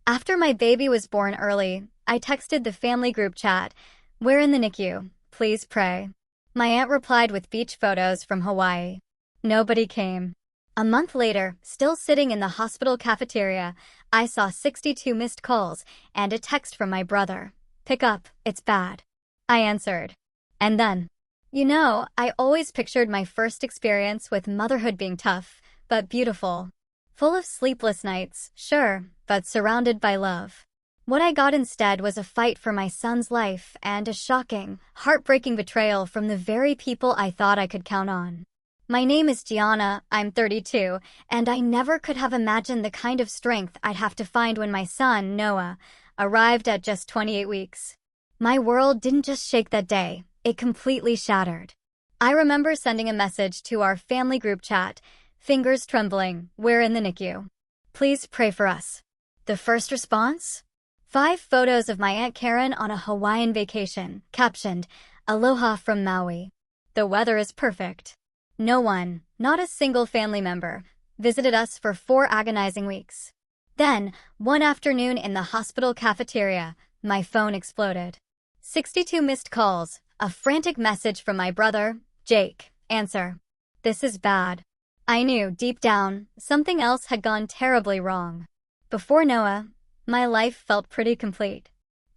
After my baby was born early, I texted the family group chat, "We're in the NICU, please pray." My aunt replied with beach photos from Hawaii. Nobody came. A month later, still sitting in the hospital cafeteria, I saw 62 missed calls and a text from my brother. "Pick up, it's bad." I answered. And then, I always pictured my first experience with motherhood being tough, but beautiful. Full of sleepless nights, sure, but surrounded by love. What I got instead was a fight for my son's life and a shocking, heartbreaking betrayal from the very people I thought I could count on. My name is Gianna, I'm 32, and I never could have imagined the kind of strength I'd have to find when my son, Noah, arrived at just 28 weeks. My world didn't just shake that day, it completely shattered. I remember sending a message to our family group chat, fingers trembling, "We're in the NICU. Please pray for us." The first response? 5 photos of my Aunt Karen on a Hawaiian vacation, captioned, "Aloha from Maui." The weather is perfect. No one, not a single family member, visited us for 4 agonizing weeks. Then, one afternoon in the hospital cafeteria, my phone exploded. 62 missed calls, a frantic message from my brother, Jake. Answer. "This is bad." I knew, deep down, something else had gone terribly wrong. Before Noah, my life felt pretty complete.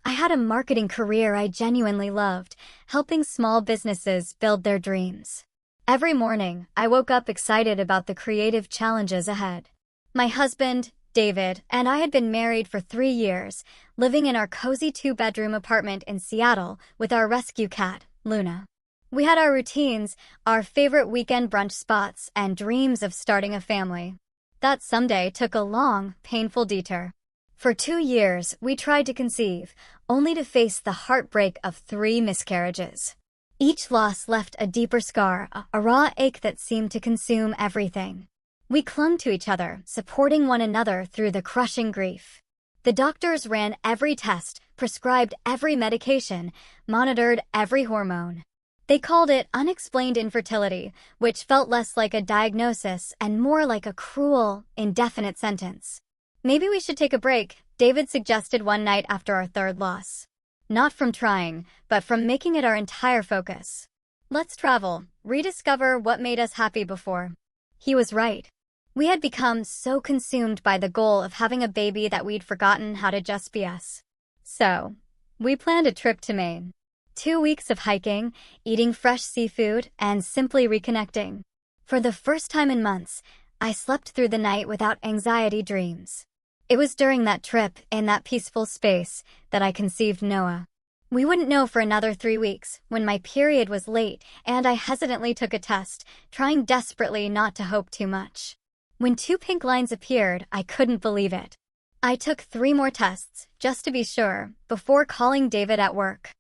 I had a marketing career I genuinely loved, helping small businesses build their dreams. Every morning, I woke up excited about the creative challenges ahead. My husband, David, and I had been married for 3 years, living in our cozy 2-bedroom apartment in Seattle with our rescue cat, Luna. We had our routines, our favorite weekend brunch spots, and dreams of starting a family. That someday took a long, painful detour. For 2 years, we tried to conceive, only to face the heartbreak of 3 miscarriages. Each loss left a deeper scar, a raw ache that seemed to consume everything. We clung to each other, supporting one another through the crushing grief. The doctors ran every test, prescribed every medication, monitored every hormone. They called it unexplained infertility, which felt less like a diagnosis and more like a cruel, indefinite sentence. "Maybe we should take a break," David suggested one night after our 3rd loss. Not from trying, but from making it our entire focus. "Let's travel, rediscover what made us happy before." He was right. We had become so consumed by the goal of having a baby that we'd forgotten how to just be us. So, we planned a trip to Maine. 2 weeks of hiking, eating fresh seafood, and simply reconnecting. For the first time in months, I slept through the night without anxiety dreams. It was during that trip, in that peaceful space, that I conceived Noah. We wouldn't know for another 3 weeks, when my period was late and I hesitantly took a test, trying desperately not to hope too much. When 2 pink lines appeared, I couldn't believe it. I took 3 more tests, just to be sure, before calling David at work.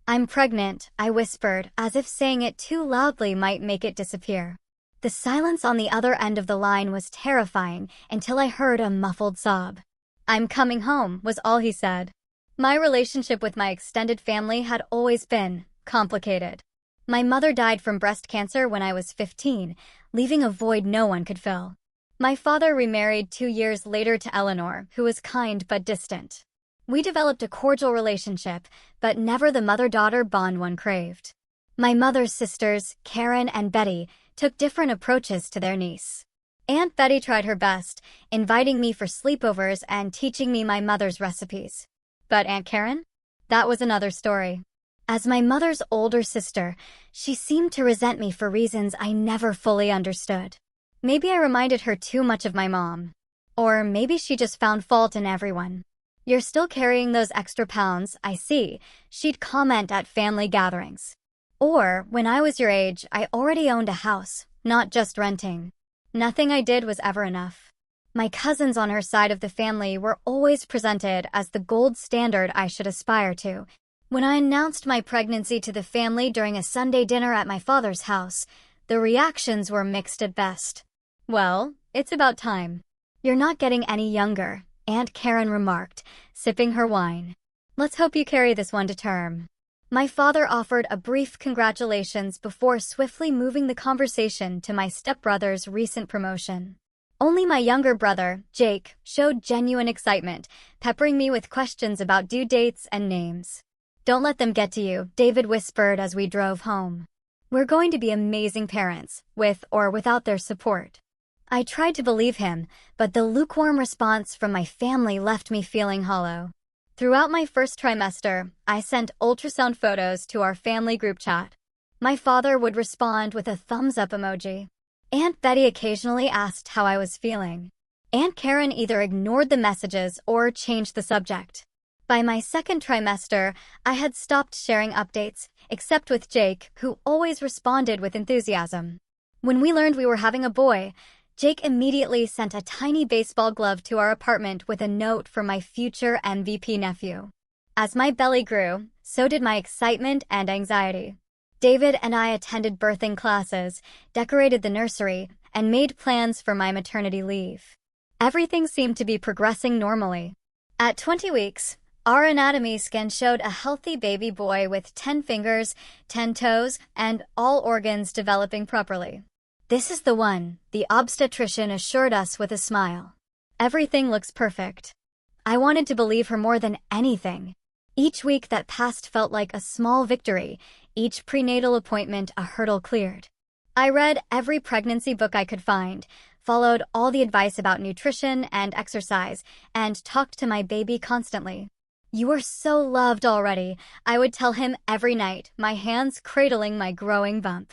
"I'm pregnant," I whispered, as if saying it too loudly might make it disappear. The silence on the other end of the line was terrifying until I heard a muffled sob. "I'm coming home," was all he said. My relationship with my extended family had always been complicated. My mother died from breast cancer when I was 15, leaving a void no one could fill. My father remarried 2 years later to Eleanor, who was kind but distant. We developed a cordial relationship, but never the mother-daughter bond one craved. My mother's sisters, Karen and Betty, took different approaches to their niece. Aunt Betty tried her best, inviting me for sleepovers and teaching me my mother's recipes. But Aunt Karen? That was another story. As my mother's older sister, she seemed to resent me for reasons I never fully understood. Maybe I reminded her too much of my mom. Or maybe she just found fault in everyone. "You're still carrying those extra pounds, I see," she'd comment at family gatherings. Or, "When I was your age, I already owned a house, not just renting." Nothing I did was ever enough. My cousins on her side of the family were always presented as the gold standard I should aspire to. When I announced my pregnancy to the family during a Sunday dinner at my father's house, the reactions were mixed at best. "Well, it's about time." "You're not getting any younger," Aunt Karen remarked, sipping her wine. "Let's hope you carry this one to term." My father offered a brief congratulations before swiftly moving the conversation to my stepbrother's recent promotion. Only my younger brother, Jake, showed genuine excitement, peppering me with questions about due dates and names. "Don't let them get to you," David whispered as we drove home. "We're going to be amazing parents, with or without their support." I tried to believe him, but the lukewarm response from my family left me feeling hollow. Throughout my first trimester, I sent ultrasound photos to our family group chat. My father would respond with a thumbs-up emoji. Aunt Betty occasionally asked how I was feeling. Aunt Karen either ignored the messages or changed the subject. By my second trimester, I had stopped sharing updates, except with Jake, who always responded with enthusiasm. When we learned we were having a boy, Jake immediately sent a tiny baseball glove to our apartment with a note for my future MVP nephew. As my belly grew, so did my excitement and anxiety. David and I attended birthing classes, decorated the nursery, and made plans for my maternity leave. Everything seemed to be progressing normally. At 20 weeks, our anatomy scan showed a healthy baby boy with 10 fingers, 10 toes, and all organs developing properly. "This is the one," the obstetrician assured us with a smile. "Everything looks perfect." I wanted to believe her more than anything. Each week that passed felt like a small victory, each prenatal appointment a hurdle cleared. I read every pregnancy book I could find, followed all the advice about nutrition and exercise, and talked to my baby constantly. "You are so loved already," I would tell him every night, my hands cradling my growing bump.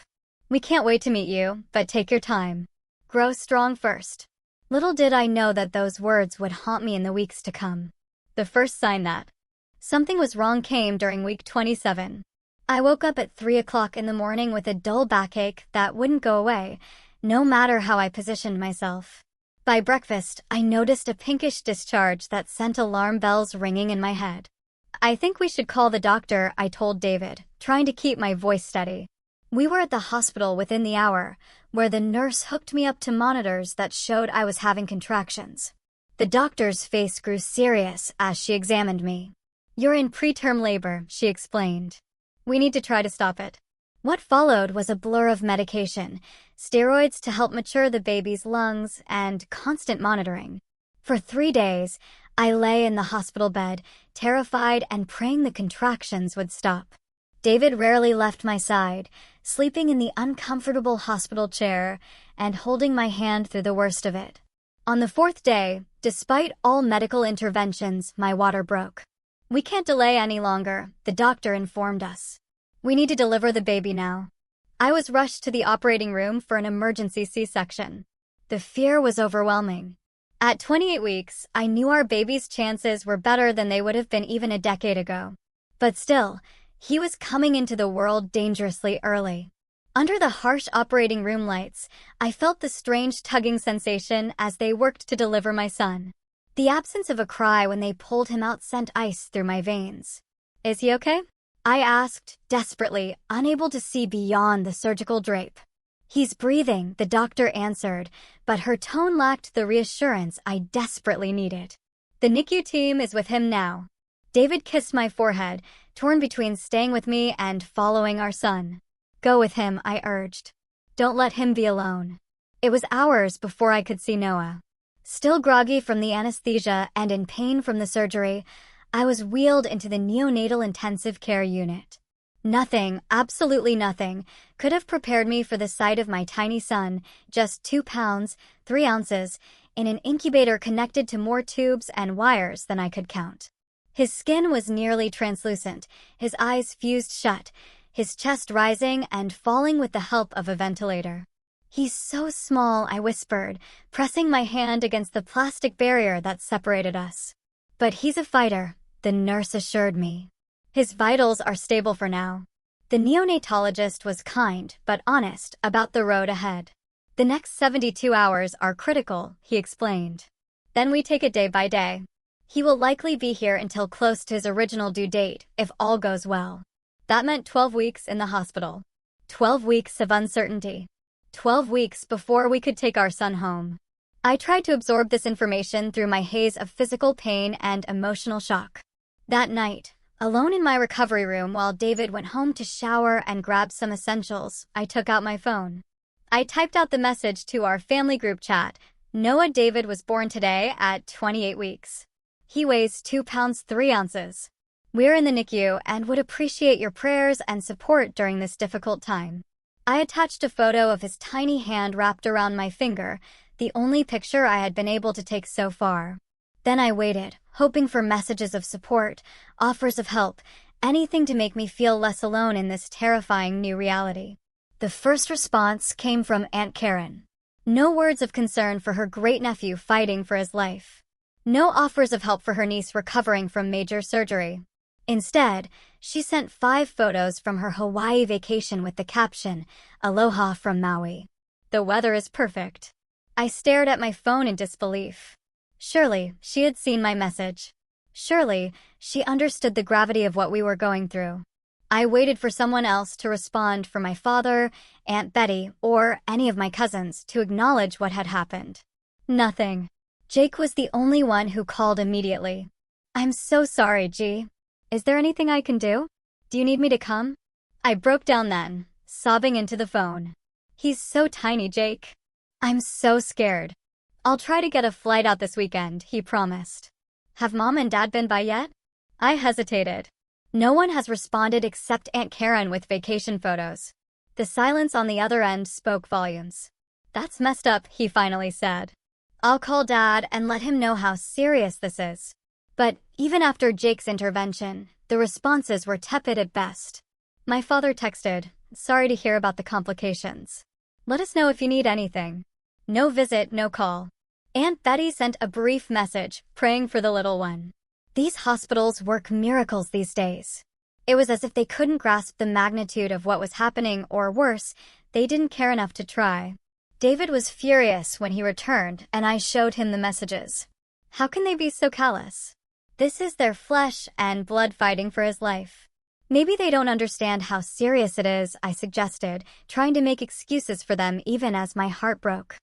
"We can't wait to meet you, but take your time. Grow strong first." Little did I know that those words would haunt me in the weeks to come. The first sign that something was wrong came during week 27. I woke up at 3 o'clock in the morning with a dull backache that wouldn't go away, no matter how I positioned myself. By breakfast, I noticed a pinkish discharge that sent alarm bells ringing in my head. "I think we should call the doctor," I told David, trying to keep my voice steady. We were at the hospital within the hour, where the nurse hooked me up to monitors that showed I was having contractions. The doctor's face grew serious as she examined me. "You're in preterm labor," she explained. "We need to try to stop it." What followed was a blur of medication, steroids to help mature the baby's lungs, and constant monitoring. For 3 days, I lay in the hospital bed, terrified and praying the contractions would stop. David rarely left my side, sleeping in the uncomfortable hospital chair and holding my hand through the worst of it. On the 4th day, despite all medical interventions, my water broke. "We can't delay any longer," the doctor informed us. "We need to deliver the baby now." I was rushed to the operating room for an emergency C-section. The fear was overwhelming. At 28 weeks, I knew our baby's chances were better than they would have been even a decade ago. But still, he was coming into the world dangerously early. Under the harsh operating room lights, I felt the strange tugging sensation as they worked to deliver my son. The absence of a cry when they pulled him out sent ice through my veins. "Is he okay?" I asked, desperately, unable to see beyond the surgical drape. "He's breathing," the doctor answered, but her tone lacked the reassurance I desperately needed. "The NICU team is with him now." David kissed my forehead, torn between staying with me and following our son. "Go with him," I urged. "Don't let him be alone." It was hours before I could see Noah. Still groggy from the anesthesia and in pain from the surgery, I was wheeled into the neonatal intensive care unit. Nothing, absolutely nothing, could have prepared me for the sight of my tiny son, just 2 pounds, 3 ounces, in an incubator connected to more tubes and wires than I could count. His skin was nearly translucent, his eyes fused shut, his chest rising and falling with the help of a ventilator. "He's so small," I whispered, pressing my hand against the plastic barrier that separated us. "But he's a fighter," the nurse assured me. "His vitals are stable for now." The neonatologist was kind but honest about the road ahead. "The next 72 hours are critical," he explained. "Then we take it day by day. He will likely be here until close to his original due date, if all goes well." That meant 12 weeks in the hospital. 12 weeks of uncertainty. 12 weeks before we could take our son home. I tried to absorb this information through my haze of physical pain and emotional shock. That night, alone in my recovery room while David went home to shower and grab some essentials, I took out my phone. I typed out the message to our family group chat, Noah David was born today at 28 weeks. He weighs 2 pounds 3 ounces. We're in the NICU and would appreciate your prayers and support during this difficult time. I attached a photo of his tiny hand wrapped around my finger, the only picture I had been able to take so far. Then I waited, hoping for messages of support, offers of help, anything to make me feel less alone in this terrifying new reality. The first response came from Aunt Karen. No words of concern for her great-nephew fighting for his life. No offers of help for her niece recovering from major surgery. Instead, she sent 5 photos from her Hawaii vacation with the caption, "Aloha from Maui." The weather is perfect. I stared at my phone in disbelief. Surely, she had seen my message. Surely, she understood the gravity of what we were going through. I waited for someone else to respond, for my father, Aunt Betty, or any of my cousins to acknowledge what had happened. Nothing. Jake was the only one who called immediately. "I'm so sorry, G. Is there anything I can do? Do you need me to come?" I broke down then, sobbing into the phone. "He's so tiny, Jake. I'm so scared." "I'll try to get a flight out this weekend," he promised. "Have Mom and Dad been by yet?" I hesitated. No one has responded except Aunt Karen with vacation photos. The silence on the other end spoke volumes. "That's messed up," he finally said. "I'll call Dad and let him know how serious this is." But even after Jake's intervention, the responses were tepid at best. My father texted, "Sorry to hear about the complications. Let us know if you need anything." No visit, no call. Aunt Betty sent a brief message, praying for the little one. These hospitals work miracles these days. It was as if they couldn't grasp the magnitude of what was happening, or worse, they didn't care enough to try. David was furious when he returned, and I showed him the messages. How can they be so callous? This is their flesh and blood fighting for his life. "Maybe they don't understand how serious it is," I suggested, trying to make excuses for them even as my heart broke.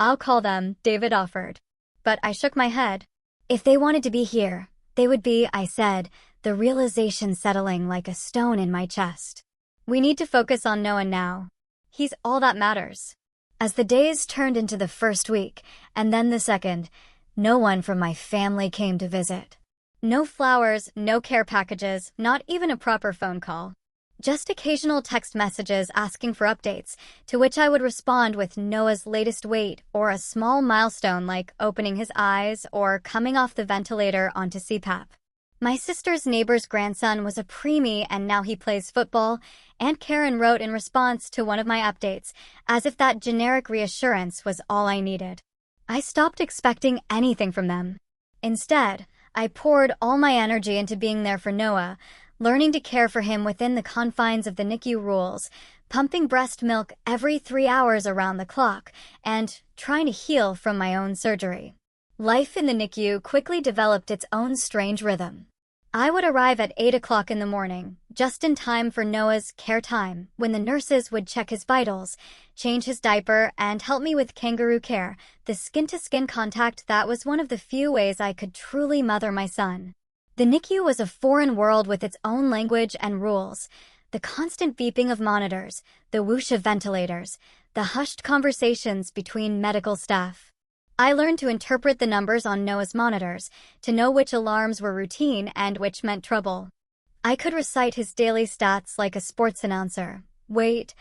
"I'll call them," David offered. But I shook my head. "If they wanted to be here, they would be," I said, the realization settling like a stone in my chest. "We need to focus on Noah now. He's all that matters." As the days turned into the first week, and then the second, no one from my family came to visit. No flowers, no care packages, not even a proper phone call. Just occasional text messages asking for updates, to which I would respond with Noah's latest weight or a small milestone like opening his eyes or coming off the ventilator onto CPAP. My sister's neighbor's grandson was a preemie and now he plays football. Aunt Karen wrote in response to one of my updates, as if that generic reassurance was all I needed. I stopped expecting anything from them. Instead, I poured all my energy into being there for Noah, learning to care for him within the confines of the NICU rules, pumping breast milk every 3 hours around the clock, and trying to heal from my own surgery. Life in the NICU quickly developed its own strange rhythm. I would arrive at 8 o'clock in the morning, just in time for Noah's care time, when the nurses would check his vitals, change his diaper, and help me with kangaroo care, the skin-to-skin contact that was one of the few ways I could truly mother my son. The NICU was a foreign world with its own language and rules. The constant beeping of monitors, the whoosh of ventilators, the hushed conversations between medical staff. I learned to interpret the numbers on Noah's monitors, to know which alarms were routine and which meant trouble. I could recite his daily stats like a sports announcer: weight,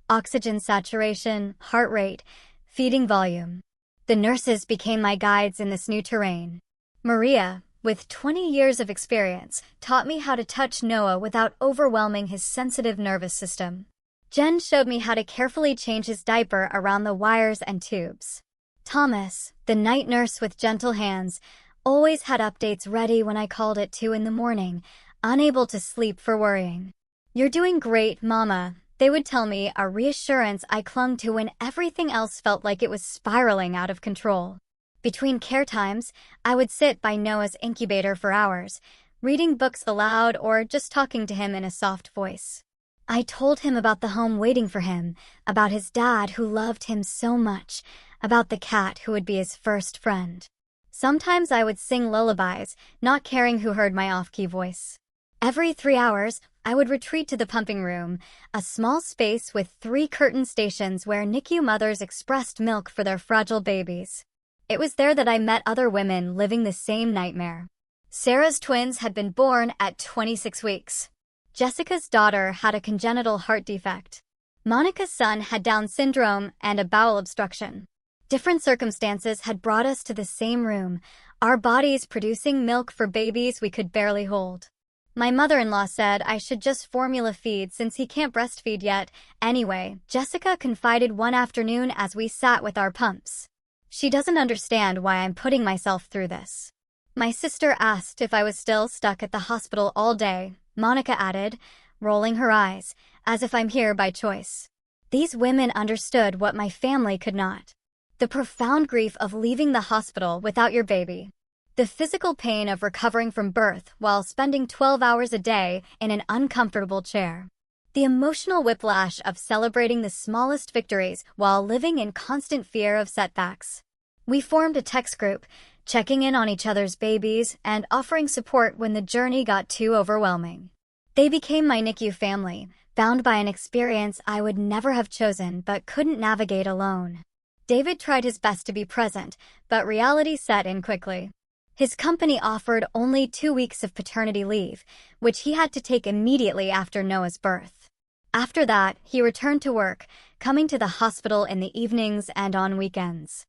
oxygen saturation, heart rate, feeding volume. The nurses became my guides in this new terrain. Maria, with 20 years of experience, taught me how to touch Noah without overwhelming his sensitive nervous system. Jen showed me how to carefully change his diaper around the wires and tubes. Thomas, the night nurse with gentle hands, always had updates ready when I called at 2 in the morning, unable to sleep for worrying. "You're doing great, Mama," they would tell me, a reassurance I clung to when everything else felt like it was spiraling out of control. Between care times, I would sit by Noah's incubator for hours, reading books aloud or just talking to him in a soft voice. I told him about the home waiting for him, about his dad who loved him so much, about the cat who would be his first friend. Sometimes I would sing lullabies, not caring who heard my off-key voice. Every 3 hours, I would retreat to the pumping room, a small space with 3 curtain stations where NICU mothers expressed milk for their fragile babies. It was there that I met other women living the same nightmare. Sarah's twins had been born at 26 weeks. Jessica's daughter had a congenital heart defect. Monica's son had Down syndrome and a bowel obstruction. Different circumstances had brought us to the same room, our bodies producing milk for babies we could barely hold. My mother-in-law said I should just formula feed since he can't breastfeed yet. Anyway, Jessica confided one afternoon as we sat with our pumps. She doesn't understand why I'm putting myself through this. My sister asked if I was still stuck at the hospital all day. Monica added, rolling her eyes, as if I'm here by choice. These women understood what my family could not. The profound grief of leaving the hospital without your baby. The physical pain of recovering from birth while spending 12 hours a day in an uncomfortable chair. The emotional whiplash of celebrating the smallest victories while living in constant fear of setbacks. We formed a text group, checking in on each other's babies and offering support when the journey got too overwhelming. They became my NICU family, bound by an experience I would never have chosen but couldn't navigate alone. David tried his best to be present, but reality set in quickly. His company offered only 2 weeks of paternity leave, which he had to take immediately after Noah's birth. After that, he returned to work, coming to the hospital in the evenings and on weekends.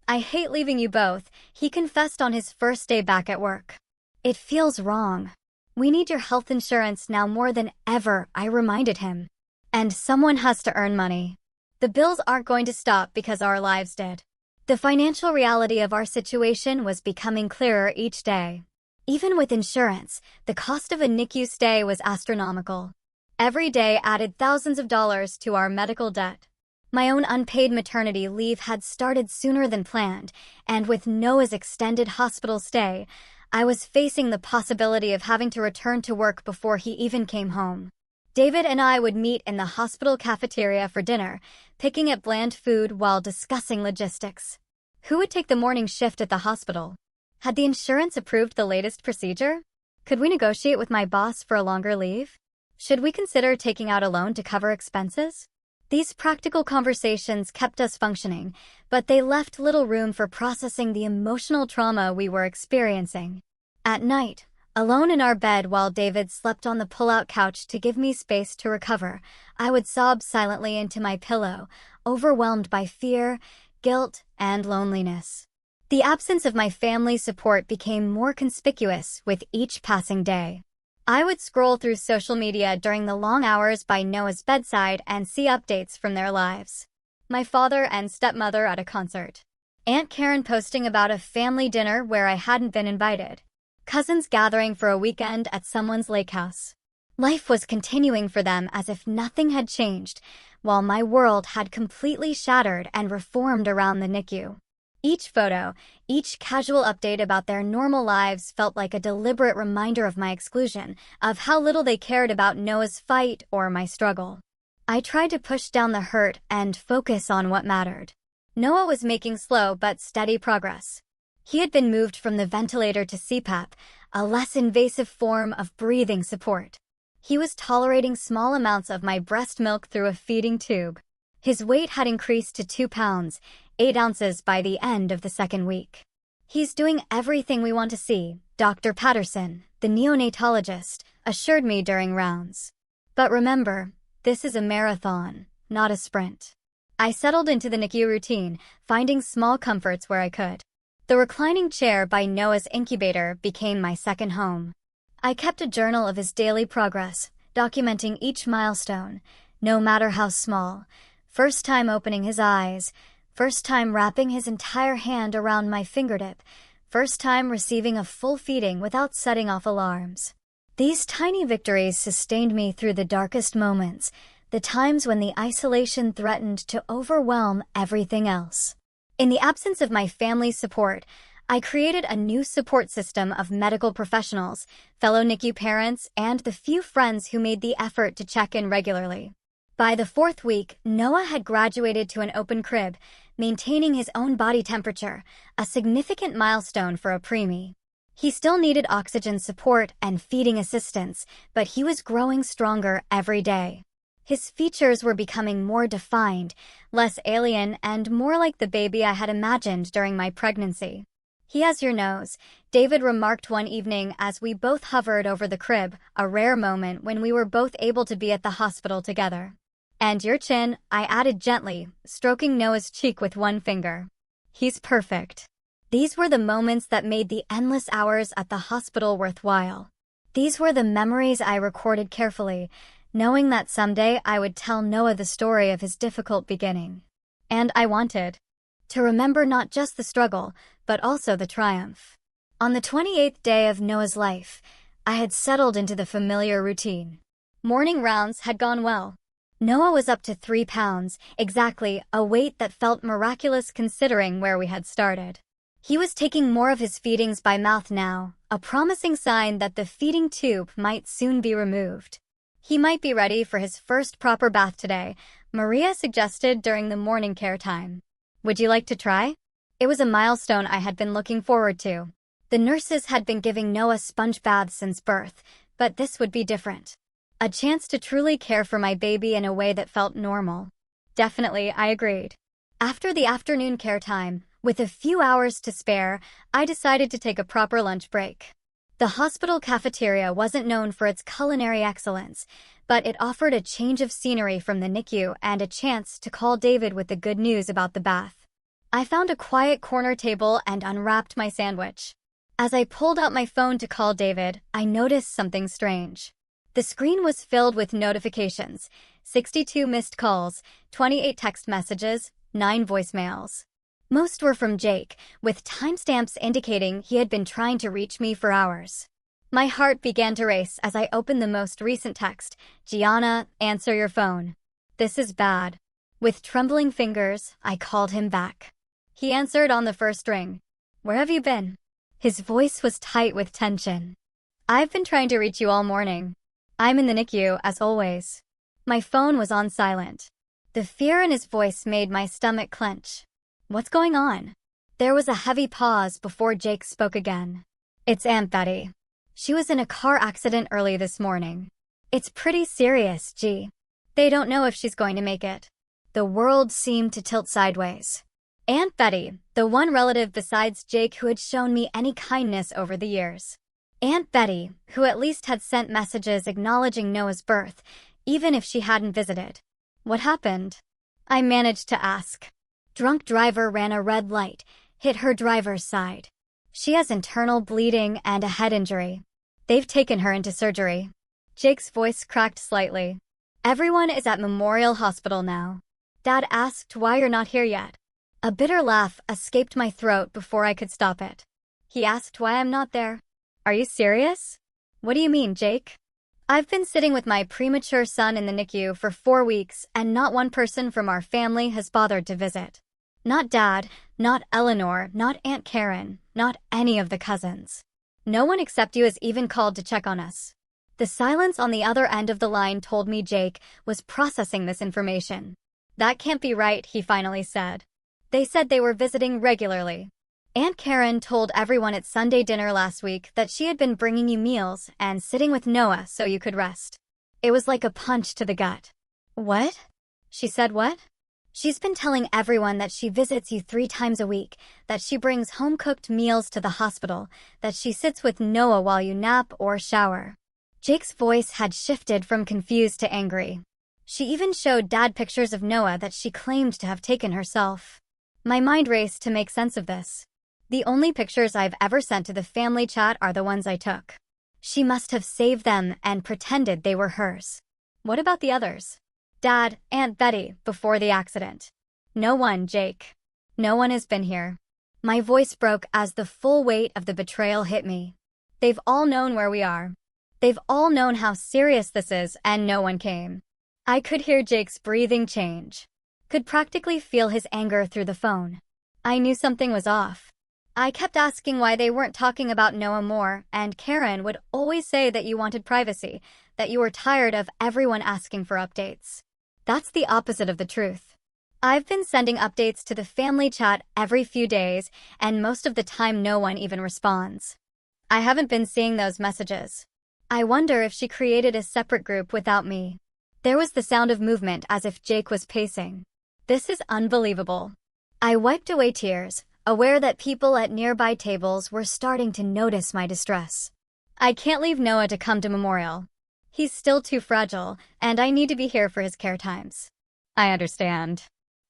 I hate leaving you both, he confessed on his first day back at work. It feels wrong. We need your health insurance now more than ever, I reminded him. And someone has to earn money. The bills aren't going to stop because our lives did. The financial reality of our situation was becoming clearer each day. Even with insurance, the cost of a NICU stay was astronomical. Every day added thousands of dollars to our medical debt. My own unpaid maternity leave had started sooner than planned, and with Noah's extended hospital stay, I was facing the possibility of having to return to work before he even came home. David and I would meet in the hospital cafeteria for dinner, picking at bland food while discussing logistics. Who would take the morning shift at the hospital? Had the insurance approved the latest procedure? Could we negotiate with my boss for a longer leave? Should we consider taking out a loan to cover expenses? These practical conversations kept us functioning, but they left little room for processing the emotional trauma we were experiencing. At night, alone in our bed while David slept on the pull-out couch to give me space to recover, I would sob silently into my pillow, overwhelmed by fear, guilt, and loneliness. The absence of my family support became more conspicuous with each passing day. I would scroll through social media during the long hours by Noah's bedside and see updates from their lives. My father and stepmother at a concert. Aunt Karen posting about a family dinner where I hadn't been invited. Cousins gathering for a weekend at someone's lake house. Life was continuing for them as if nothing had changed, while my world had completely shattered and reformed around the NICU. Each photo, each casual update about their normal lives felt like a deliberate reminder of my exclusion, of how little they cared about Noah's fight or my struggle. I tried to push down the hurt and focus on what mattered. Noah was making slow but steady progress. He had been moved from the ventilator to CPAP, a less invasive form of breathing support. He was tolerating small amounts of my breast milk through a feeding tube. His weight had increased to 2 pounds, 8 ounces by the end of the second week. He's doing everything we want to see, Dr. Patterson, the neonatologist, assured me during rounds. But remember, this is a marathon, not a sprint. I settled into the NICU routine, finding small comforts where I could. The reclining chair by Noah's incubator became my second home. I kept a journal of his daily progress, documenting each milestone, no matter how small. First time opening his eyes, first time wrapping his entire hand around my fingertip, first time receiving a full feeding without setting off alarms. These tiny victories sustained me through the darkest moments, the times when the isolation threatened to overwhelm everything else. In the absence of my family's support, I created a new support system of medical professionals, fellow NICU parents, and the few friends who made the effort to check in regularly. By the 4th week, Noah had graduated to an open crib, maintaining his own body temperature, a significant milestone for a preemie. He still needed oxygen support and feeding assistance, but he was growing stronger every day. His features were becoming more defined, less alien, and more like the baby I had imagined during my pregnancy. "He has your nose," David remarked one evening as we both hovered over the crib, a rare moment when we were both able to be at the hospital together. "And your chin," I added gently, stroking Noah's cheek with one finger. "He's perfect." These were the moments that made the endless hours at the hospital worthwhile. These were the memories I recorded carefully, knowing that someday I would tell Noah the story of his difficult beginning. And I wanted to remember not just the struggle, but also the triumph. On the 28th day of Noah's life, I had settled into the familiar routine. Morning rounds had gone well. Noah was up to 3 pounds, exactly, a weight that felt miraculous considering where we had started. He was taking more of his feedings by mouth now, a promising sign that the feeding tube might soon be removed. He might be ready for his first proper bath today, Maria suggested during the morning care time. "Would you like to try?" It was a milestone I had been looking forward to. The nurses had been giving Noah sponge baths since birth, but this would be different. A chance to truly care for my baby in a way that felt normal. Definitely, I agreed. After the afternoon care time, with a few hours to spare, I decided to take a proper lunch break. The hospital cafeteria wasn't known for its culinary excellence, but it offered a change of scenery from the NICU and a chance to call David with the good news about the bath. I found a quiet corner table and unwrapped my sandwich. As I pulled out my phone to call David, I noticed something strange. The screen was filled with notifications: 62 missed calls, 28 text messages, 9 voicemails. Most were from Jake, with timestamps indicating he had been trying to reach me for hours. My heart began to race as I opened the most recent text: "Gianna, answer your phone. This is bad." With trembling fingers, I called him back. He answered on the first ring. "Where have you been?" His voice was tight with tension. "I've been trying to reach you all morning. I'm in the NICU, as always." My phone was on silent. The fear in his voice made my stomach clench. "What's going on?" There was a heavy pause before Jake spoke again. "It's Aunt Betty. She was in a car accident early this morning. It's pretty serious, G. They don't know if she's going to make it." The world seemed to tilt sideways. Aunt Betty, the one relative besides Jake who had shown me any kindness over the years. Aunt Betty, who at least had sent messages acknowledging Noah's birth, even if she hadn't visited. "What happened?" I managed to ask. "Drunk driver ran a red light, hit her driver's side. She has internal bleeding and a head injury. They've taken her into surgery." Jake's voice cracked slightly. "Everyone is at Memorial Hospital now. Dad asked why you're not here yet." A bitter laugh escaped my throat before I could stop it. "He asked why I'm not there." "Are you serious?" "What do you mean, Jake?" "I've been sitting with my premature son in the NICU for 4 weeks, and not one person from our family has bothered to visit. Not Dad, not Eleanor, not Aunt Karen, not any of the cousins. No one except you has even called to check on us." The silence on the other end of the line told me Jake was processing this information. "That can't be right," he finally said. "They said they were visiting regularly. Aunt Karen told everyone at Sunday dinner last week that she had been bringing you meals and sitting with Noah so you could rest." It was like a punch to the gut. "What?" She said what? "She's been telling everyone that she visits you 3 times a week, that she brings home-cooked meals to the hospital, that she sits with Noah while you nap or shower." Jake's voice had shifted from confused to angry. "She even showed Dad pictures of Noah that she claimed to have taken herself." My mind raced to make sense of this. The only pictures I've ever sent to the family chat are the ones I took. She must have saved them and pretended they were hers. What about the others? Dad, Aunt Betty, before the accident. "No one, Jake. No one has been here." My voice broke as the full weight of the betrayal hit me. They've all known where we are. They've all known how serious this is, and no one came. I could hear Jake's breathing change. Could practically feel his anger through the phone. I knew something was off. I kept asking why they weren't talking about Noah more, and Karen would always say that you wanted privacy, that you were tired of everyone asking for updates. That's the opposite of the truth. I've been sending updates to the family chat every few days, and most of the time no one even responds. I haven't been seeing those messages. I wonder if she created a separate group without me. There was the sound of movement as if Jake was pacing. This is unbelievable. I wiped away tears, aware that people at nearby tables were starting to notice my distress. I can't leave Noah to come to Memorial. He's still too fragile, and I need to be here for his care times. I understand.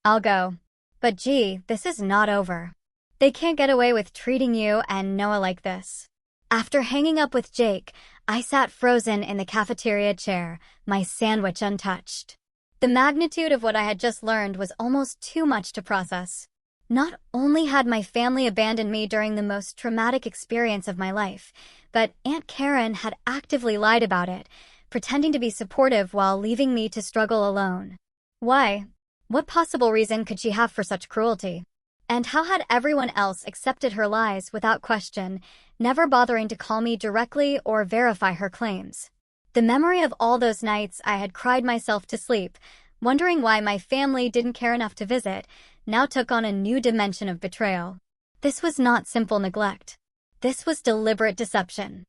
I'll go. But gee, this is not over. They can't get away with treating you and Noah like this. After hanging up with Jake, I sat frozen in the cafeteria chair, my sandwich untouched. The magnitude of what I had just learned was almost too much to process. Not only had my family abandoned me during the most traumatic experience of my life, but Aunt Karen had actively lied about it, pretending to be supportive while leaving me to struggle alone. Why? What possible reason could she have for such cruelty? And how had everyone else accepted her lies without question, never bothering to call me directly or verify her claims? The memory of all those nights I had cried myself to sleep, wondering why my family didn't care enough to visit, now took on a new dimension of betrayal. This was not simple neglect. This was deliberate deception.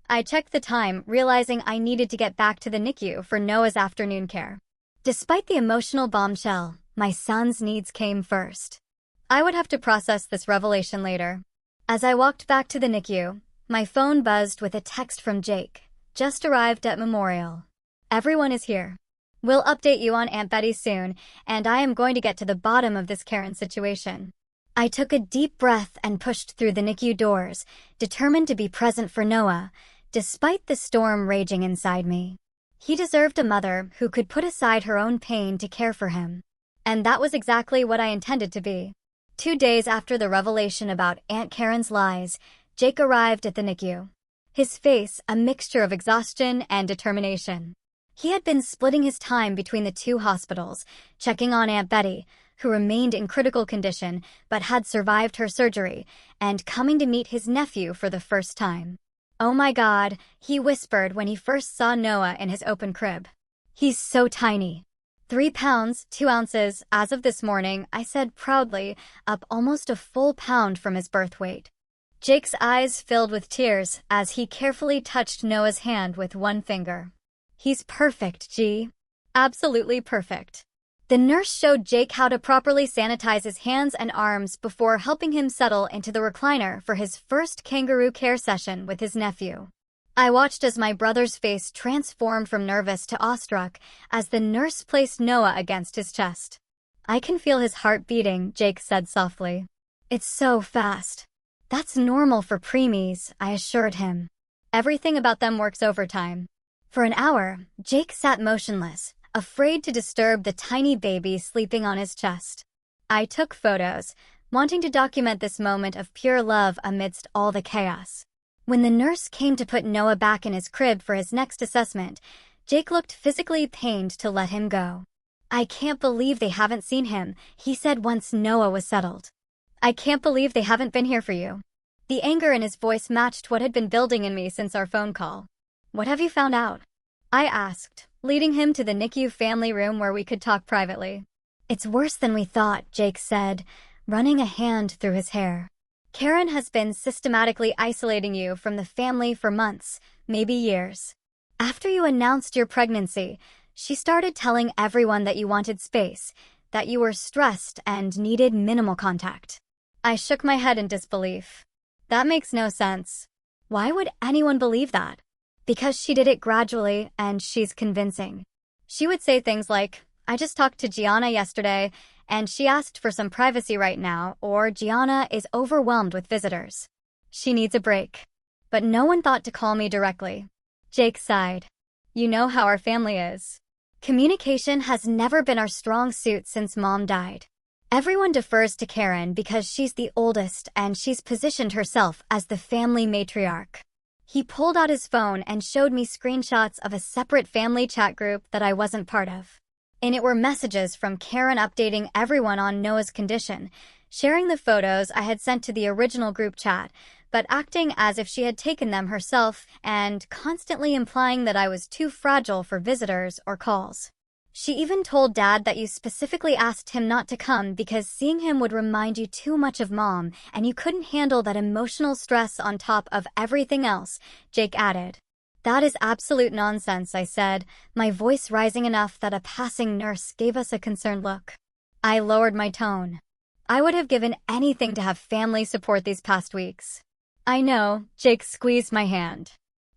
I checked the time, realizing I needed to get back to the NICU for Noah's afternoon care. Despite the emotional bombshell, my son's needs came first. I would have to process this revelation later. As I walked back to the NICU, my phone buzzed with a text from Jake. Just arrived at Memorial. Everyone is here. We'll update you on Aunt Betty soon, and I am going to get to the bottom of this Karen situation. I took a deep breath and pushed through the NICU doors, determined to be present for Noah, despite the storm raging inside me. He deserved a mother who could put aside her own pain to care for him. And that was exactly what I intended to be. 2 days after the revelation about Aunt Karen's lies, Jake arrived at the NICU. His face a mixture of exhaustion and determination. He had been splitting his time between the 2 hospitals, checking on Aunt Betty, who remained in critical condition but had survived her surgery, and coming to meet his nephew for the first time. "Oh my God," he whispered when he first saw Noah in his open crib. "He's so tiny." 3 pounds, 2 ounces, as of this morning, I said proudly, up almost a full pound from his birth weight. Jake's eyes filled with tears as he carefully touched Noah's hand with one finger. "He's perfect, G. Absolutely perfect." The nurse showed Jake how to properly sanitize his hands and arms before helping him settle into the recliner for his first kangaroo care session with his nephew. I watched as my brother's face transformed from nervous to awestruck as the nurse placed Noah against his chest. "I can feel his heart beating," Jake said softly. "It's so fast." "That's normal for preemies," I assured him. "Everything about them works overtime." For an hour, Jake sat motionless, afraid to disturb the tiny baby sleeping on his chest. I took photos, wanting to document this moment of pure love amidst all the chaos. When the nurse came to put Noah back in his crib for his next assessment, Jake looked physically pained to let him go. "I can't believe they haven't seen him," he said once Noah was settled. "I can't believe they haven't been here for you." The anger in his voice matched what had been building in me since our phone call. "What have you found out?" I asked, leading him to the NICU family room where we could talk privately. "It's worse than we thought," Jake said, running a hand through his hair. "Karen has been systematically isolating you from the family for months, maybe years. After you announced your pregnancy, she started telling everyone that you wanted space, that you were stressed and needed minimal contact." I shook my head in disbelief. That makes no sense. Why would anyone believe that? Because she did it gradually and she's convincing. She would say things like, "I just talked to Gianna yesterday and she asked for some privacy right now," or "Gianna is overwhelmed with visitors. She needs a break." But no one thought to call me directly. Jake sighed. "You know how our family is. Communication has never been our strong suit since Mom died. Everyone defers to Karen because she's the oldest and she's positioned herself as the family matriarch." He pulled out his phone and showed me screenshots of a separate family chat group that I wasn't part of. In it were messages from Karen updating everyone on Noah's condition, sharing the photos I had sent to the original group chat, but acting as if she had taken them herself and constantly implying that I was too fragile for visitors or calls. She even told Dad that you specifically asked him not to come because seeing him would remind you too much of Mom and you couldn't handle that emotional stress on top of everything else, Jake added. That is absolute nonsense, I said, my voice rising enough that a passing nurse gave us a concerned look. I lowered my tone. I would have given anything to have family support these past weeks. I know, Jake squeezed my hand.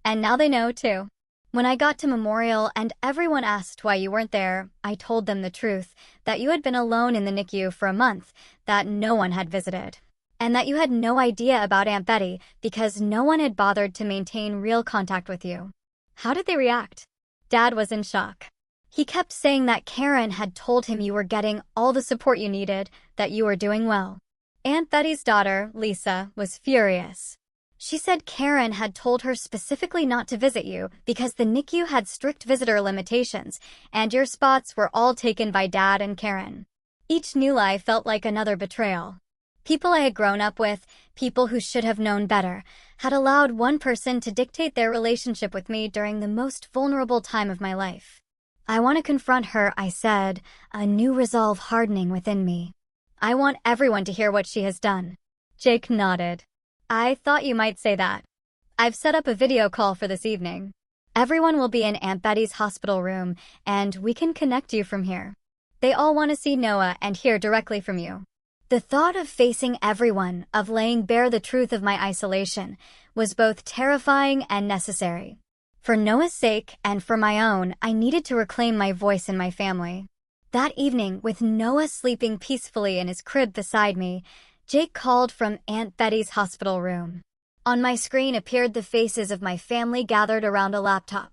And now they know, too. When I got to Memorial and everyone asked why you weren't there, I told them the truth, that you had been alone in the NICU for a month, that no one had visited, and that you had no idea about Aunt Betty because no one had bothered to maintain real contact with you. How did they react? Dad was in shock. He kept saying that Karen had told him you were getting all the support you needed, that you were doing well. Aunt Betty's daughter, Lisa, was furious. She said Karen had told her specifically not to visit you because the NICU had strict visitor limitations, and your spots were all taken by Dad and Karen. Each new lie felt like another betrayal. People I had grown up with, people who should have known better, had allowed one person to dictate their relationship with me during the most vulnerable time of my life. I want to confront her, I said, a new resolve hardening within me. I want everyone to hear what she has done. Jake nodded. I thought you might say that. I've set up a video call for this evening. Everyone will be in Aunt Betty's hospital room, and we can connect you from here. They all want to see Noah and hear directly from you. The thought of facing everyone, of laying bare the truth of my isolation, was both terrifying and necessary. For Noah's sake and for my own, I needed to reclaim my voice in my family. That evening, with Noah sleeping peacefully in his crib beside me, Jake called from Aunt Betty's hospital room. On my screen appeared the faces of my family gathered around a laptop.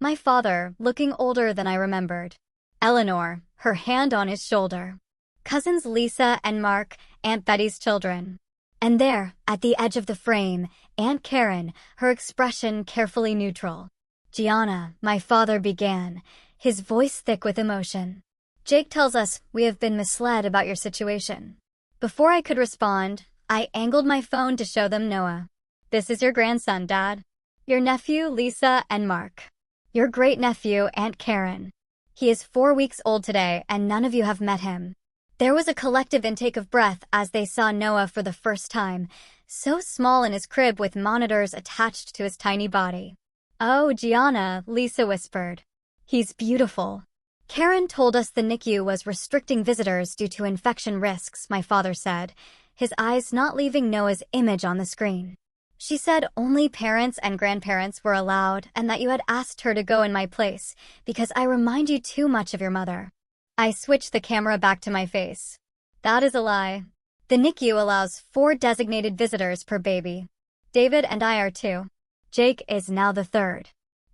My father, looking older than I remembered. Eleanor, her hand on his shoulder. Cousins Lisa and Mark, Aunt Betty's children. And there, at the edge of the frame, Aunt Karen, her expression carefully neutral. Gianna, my father began, his voice thick with emotion. Jake tells us we have been misled about your situation. Before I could respond, I angled my phone to show them Noah. This is your grandson, Dad. Your nephew, Lisa and Mark. Your great-nephew, Aunt Karen. He is 4 weeks old today, and none of you have met him. There was a collective intake of breath as they saw Noah for the first time, so small in his crib with monitors attached to his tiny body. Oh, Gianna, Lisa whispered. He's beautiful. Karen told us the NICU was restricting visitors due to infection risks, my father said, his eyes not leaving Noah's image on the screen. She said only parents and grandparents were allowed and that you had asked her to go in my place because I remind you too much of your mother. I switched the camera back to my face. That is a lie. The NICU allows 4 designated visitors per baby. David and I are 2. Jake is now the 3rd.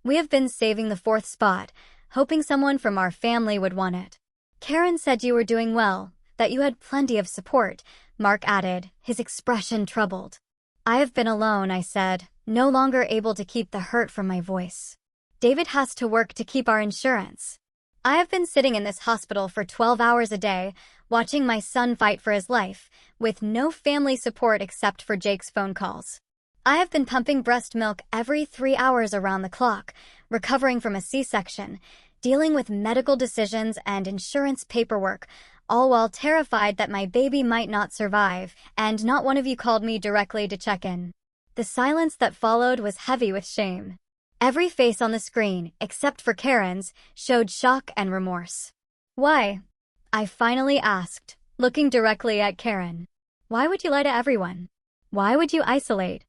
We have been saving the 4th spot, hoping someone from our family would want it. Karen said you were doing well, that you had plenty of support, Mark added, his expression troubled. I have been alone, I said, no longer able to keep the hurt from my voice. David has to work to keep our insurance. I have been sitting in this hospital for 12 hours a day, watching my son fight for his life, with no family support except for Jake's phone calls. I have been pumping breast milk every 3 hours around the clock, recovering from a C-section, dealing with medical decisions and insurance paperwork, all while terrified that my baby might not survive, and not one of you called me directly to check in. The silence that followed was heavy with shame. Every face on the screen, except for Karen's, showed shock and remorse. Why? I finally asked, looking directly at Karen. Why would you lie to everyone? Why would you isolate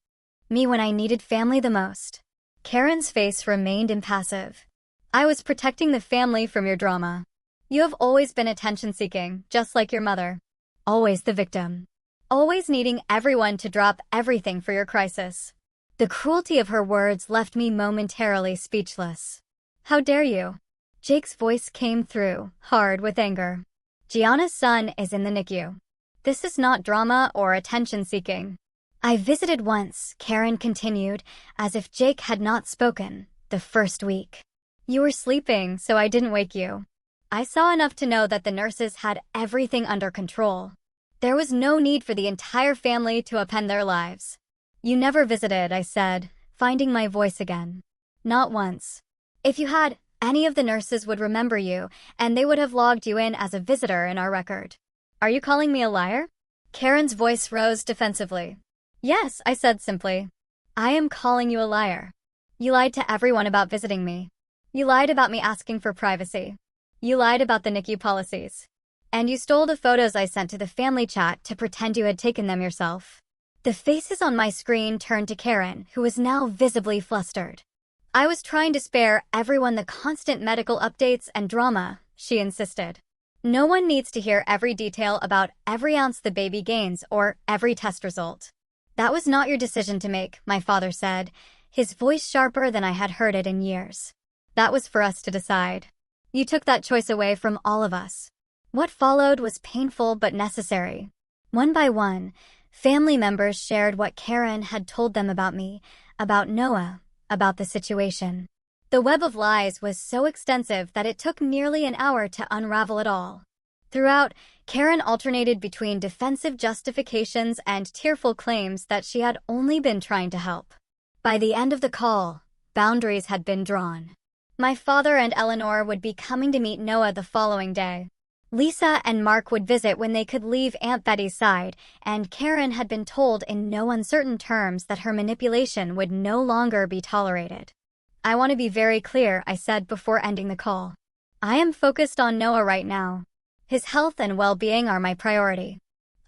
me when I needed family the most? Karen's face remained impassive. I was protecting the family from your drama. You have always been attention-seeking, just like your mother. Always the victim. Always needing everyone to drop everything for your crisis. The cruelty of her words left me momentarily speechless. How dare you? Jake's voice came through, hard with anger. Gianna's son is in the NICU. This is not drama or attention-seeking. I visited once, Karen continued, as if Jake had not spoken, the first week. You were sleeping, so I didn't wake you. I saw enough to know that the nurses had everything under control. There was no need for the entire family to append their lives. You never visited, I said, finding my voice again. Not once. If you had, any of the nurses would remember you, and they would have logged you in as a visitor in our record. Are you calling me a liar? Karen's voice rose defensively. Yes, I said simply. I am calling you a liar. You lied to everyone about visiting me. You lied about me asking for privacy. You lied about the NICU policies. And you stole the photos I sent to the family chat to pretend you had taken them yourself. The faces on my screen turned to Karen, who was now visibly flustered. I was trying to spare everyone the constant medical updates and drama, she insisted. No one needs to hear every detail about every ounce the baby gains or every test result. That was not your decision to make, my father said, his voice sharper than I had heard it in years. That was for us to decide. You took that choice away from all of us. What followed was painful but necessary. One by one, family members shared what Karen had told them about me, about Noah, about the situation. The web of lies was so extensive that it took nearly an hour to unravel it all. Throughout, Karen alternated between defensive justifications and tearful claims that she had only been trying to help. By the end of the call, boundaries had been drawn. My father and Eleanor would be coming to meet Noah the following day. Lisa and Mark would visit when they could leave Aunt Betty's side, and Karen had been told in no uncertain terms that her manipulation would no longer be tolerated. I want to be very clear, I said before ending the call. I am focused on Noah right now. His health and well-being are my priority.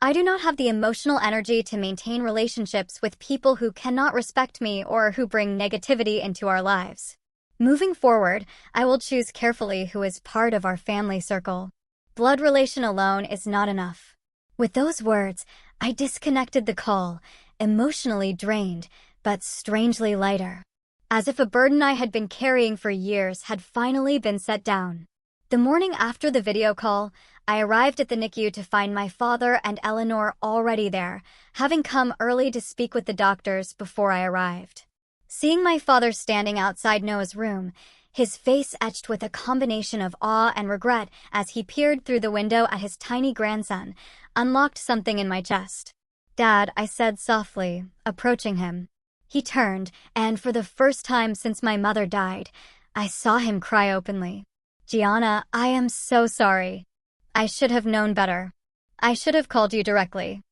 I do not have the emotional energy to maintain relationships with people who cannot respect me or who bring negativity into our lives. Moving forward, I will choose carefully who is part of our family circle. Blood relation alone is not enough. With those words, I disconnected the call, emotionally drained, but strangely lighter. As if a burden I had been carrying for years had finally been set down. The morning after the video call, I arrived at the NICU to find my father and Eleanor already there, having come early to speak with the doctors before I arrived. Seeing my father standing outside Noah's room, his face etched with a combination of awe and regret as he peered through the window at his tiny grandson, unlocked something in my chest. "Dad," I said softly, approaching him. He turned, and for the first time since my mother died, I saw him cry openly. "Gianna, I am so sorry. I should have known better. I should have called you directly."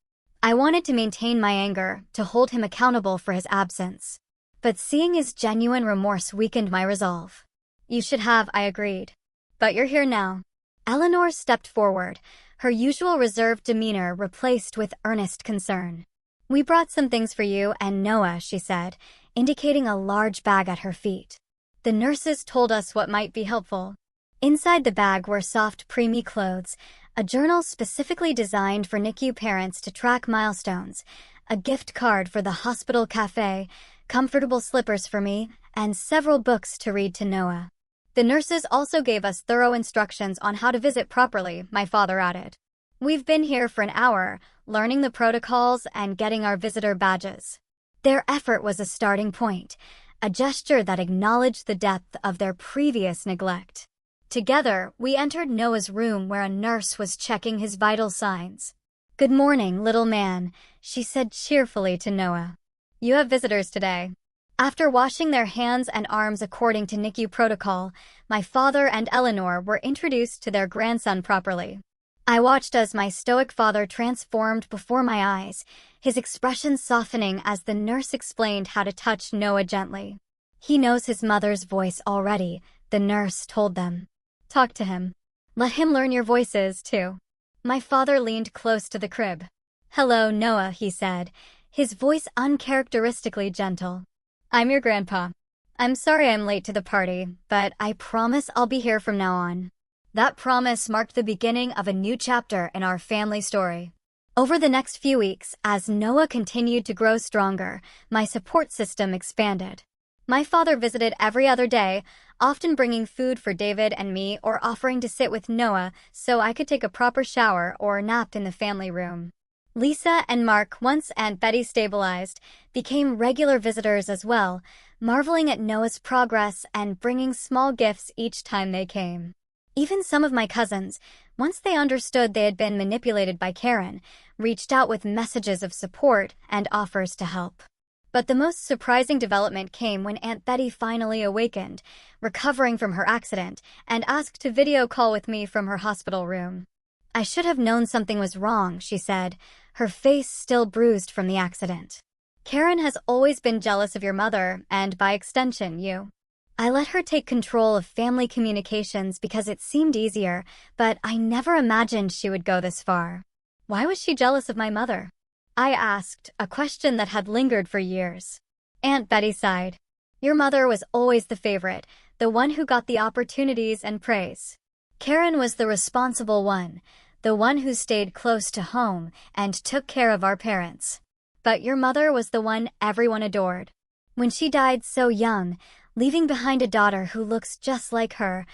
I wanted to maintain my anger, to hold him accountable for his absence. But seeing his genuine remorse weakened my resolve. "You should have," I agreed. "But you're here now." Eleanor stepped forward, her usual reserved demeanor replaced with earnest concern. "We brought some things for you and Noah," she said, indicating a large bag at her feet. "The nurses told us what might be helpful." Inside the bag were soft preemie clothes, a journal specifically designed for NICU parents to track milestones, a gift card for the hospital cafe, comfortable slippers for me, and several books to read to Noah. The nurses also gave us thorough instructions on how to visit properly, my father added. "We've been here for an hour, learning the protocols and getting our visitor badges." Their effort was a starting point, a gesture that acknowledged the depth of their previous neglect. Together, we entered Noah's room where a nurse was checking his vital signs. "Good morning, little man," she said cheerfully to Noah. "You have visitors today." After washing their hands and arms according to NICU protocol, my father and Eleanor were introduced to their grandson properly. I watched as my stoic father transformed before my eyes, his expression softening as the nurse explained how to touch Noah gently. "He knows his mother's voice already," the nurse told them. "Talk to him. Let him learn your voices, too." My father leaned close to the crib. "Hello, Noah," he said, his voice uncharacteristically gentle. "I'm your grandpa. I'm sorry I'm late to the party, but I promise I'll be here from now on." That promise marked the beginning of a new chapter in our family story. Over the next few weeks, as Noah continued to grow stronger, my support system expanded. My father visited every other day, often bringing food for David and me or offering to sit with Noah so I could take a proper shower or nap in the family room. Lisa and Mark, once Aunt Betty stabilized, became regular visitors as well, marveling at Noah's progress and bringing small gifts each time they came. Even some of my cousins, once they understood they had been manipulated by Karen, reached out with messages of support and offers to help. But the most surprising development came when Aunt Betty finally awakened, recovering from her accident, and asked to video call with me from her hospital room. "I should have known something was wrong," she said, her face still bruised from the accident. Karen has always been jealous of your mother, and by extension, you. I let her take control of family communications because it seemed easier, but I never imagined she would go this far. Why was she jealous of my mother? I asked, a question that had lingered for years. Aunt Betty sighed. Your mother was always the favorite, the one who got the opportunities and praise. Karen was the responsible one, the one who stayed close to home and took care of our parents. But your mother was the one everyone adored. When she died so young, leaving behind a daughter who looks just like her,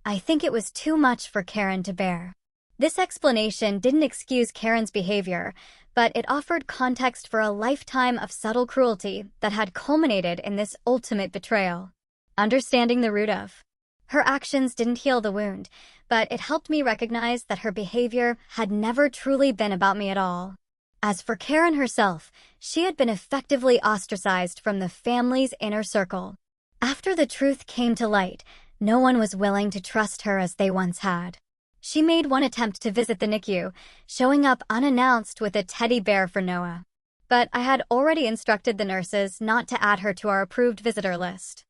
I think it was too much for Karen to bear. This explanation didn't excuse Karen's behavior, but it offered context for a lifetime of subtle cruelty that had culminated in this ultimate betrayal. Understanding the root of her actions didn't heal the wound, but it helped me recognize that her behavior had never truly been about me at all. As for Karen herself, she had been effectively ostracized from the family's inner circle. After the truth came to light, no one was willing to trust her as they once had. She made one attempt to visit the NICU, showing up unannounced with a teddy bear for Noah. But I had already instructed the nurses not to add her to our approved visitor list.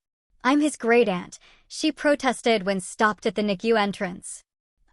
I'm his great-aunt, she protested when stopped at the NICU entrance.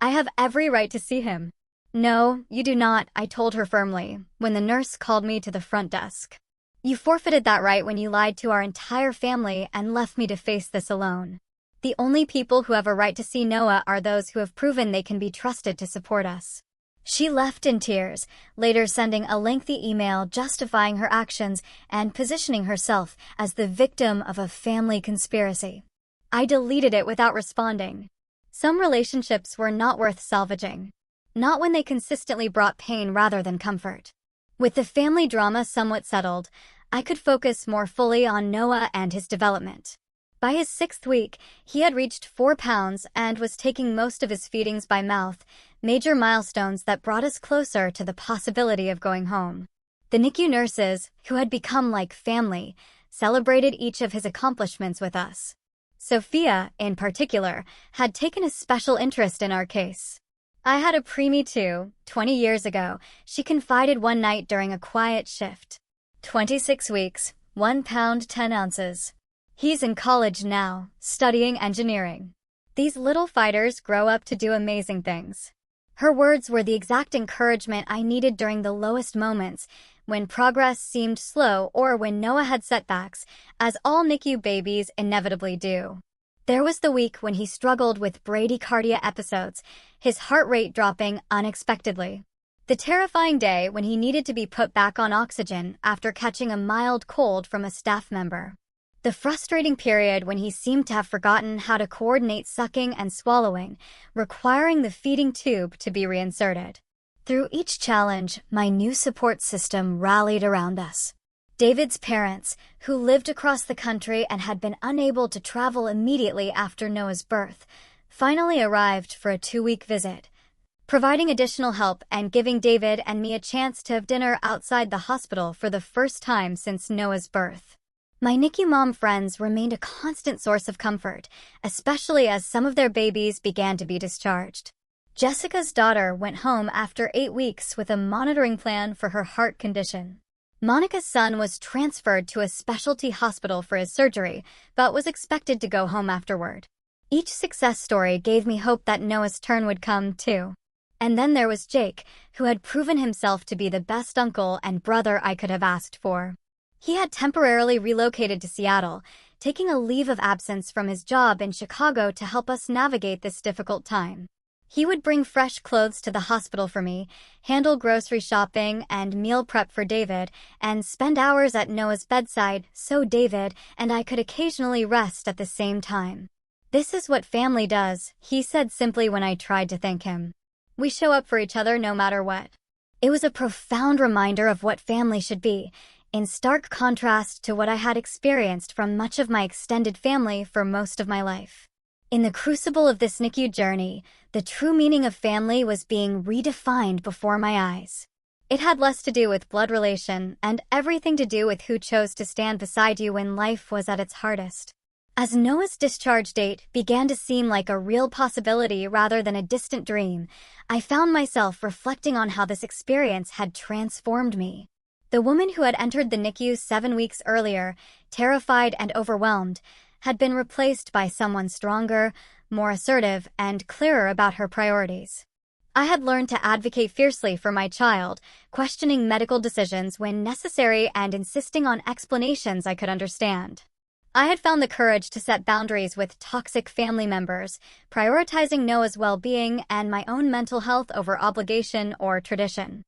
I have every right to see him. No, you do not, I told her firmly, when the nurse called me to the front desk. You forfeited that right when you lied to our entire family and left me to face this alone. The only people who have a right to see Noah are those who have proven they can be trusted to support us. She left in tears, later sending a lengthy email justifying her actions and positioning herself as the victim of a family conspiracy. I deleted it without responding. Some relationships were not worth salvaging. Not when they consistently brought pain rather than comfort. With the family drama somewhat settled, I could focus more fully on Noah and his development. By his 6th week, he had reached 4 pounds and was taking most of his feedings by mouth, major milestones that brought us closer to the possibility of going home. The NICU nurses, who had become like family, celebrated each of his accomplishments with us. Sophia, in particular, had taken a special interest in our case. I had a preemie too, 20 years ago, she confided one night during a quiet shift. 26 weeks, 1 pound 10 ounces. He's in college now, studying engineering. These little fighters grow up to do amazing things. Her words were the exact encouragement I needed during the lowest moments, when progress seemed slow or when Noah had setbacks, as all NICU babies inevitably do. There was the week when he struggled with bradycardia episodes, his heart rate dropping unexpectedly. The terrifying day when he needed to be put back on oxygen after catching a mild cold from a staff member. The frustrating period when he seemed to have forgotten how to coordinate sucking and swallowing, requiring the feeding tube to be reinserted. Through each challenge, my new support system rallied around us. David's parents, who lived across the country and had been unable to travel immediately after Noah's birth, finally arrived for a 2-week visit, providing additional help and giving David and me a chance to have dinner outside the hospital for the first time since Noah's birth. My NICU mom friends remained a constant source of comfort, especially as some of their babies began to be discharged. Jessica's daughter went home after 8 weeks with a monitoring plan for her heart condition. Monica's son was transferred to a specialty hospital for his surgery, but was expected to go home afterward. Each success story gave me hope that Noah's turn would come, too. And then there was Jake, who had proven himself to be the best uncle and brother I could have asked for. He had temporarily relocated to Seattle, taking a leave of absence from his job in Chicago to help us navigate this difficult time. He would bring fresh clothes to the hospital for me, handle grocery shopping and meal prep for David, and spend hours at Noah's bedside so David and I could occasionally rest at the same time. "This is what family does," he said simply when I tried to thank him. "We show up for each other no matter what." It was a profound reminder of what family should be, in stark contrast to what I had experienced from much of my extended family for most of my life. In the crucible of this NICU journey, the true meaning of family was being redefined before my eyes. It had less to do with blood relation and everything to do with who chose to stand beside you when life was at its hardest. As Noah's discharge date began to seem like a real possibility rather than a distant dream, I found myself reflecting on how this experience had transformed me. The woman who had entered the NICU 7 weeks earlier, terrified and overwhelmed, had been replaced by someone stronger, more assertive, and clearer about her priorities. I had learned to advocate fiercely for my child, questioning medical decisions when necessary and insisting on explanations I could understand. I had found the courage to set boundaries with toxic family members, prioritizing Noah's well-being and my own mental health over obligation or tradition.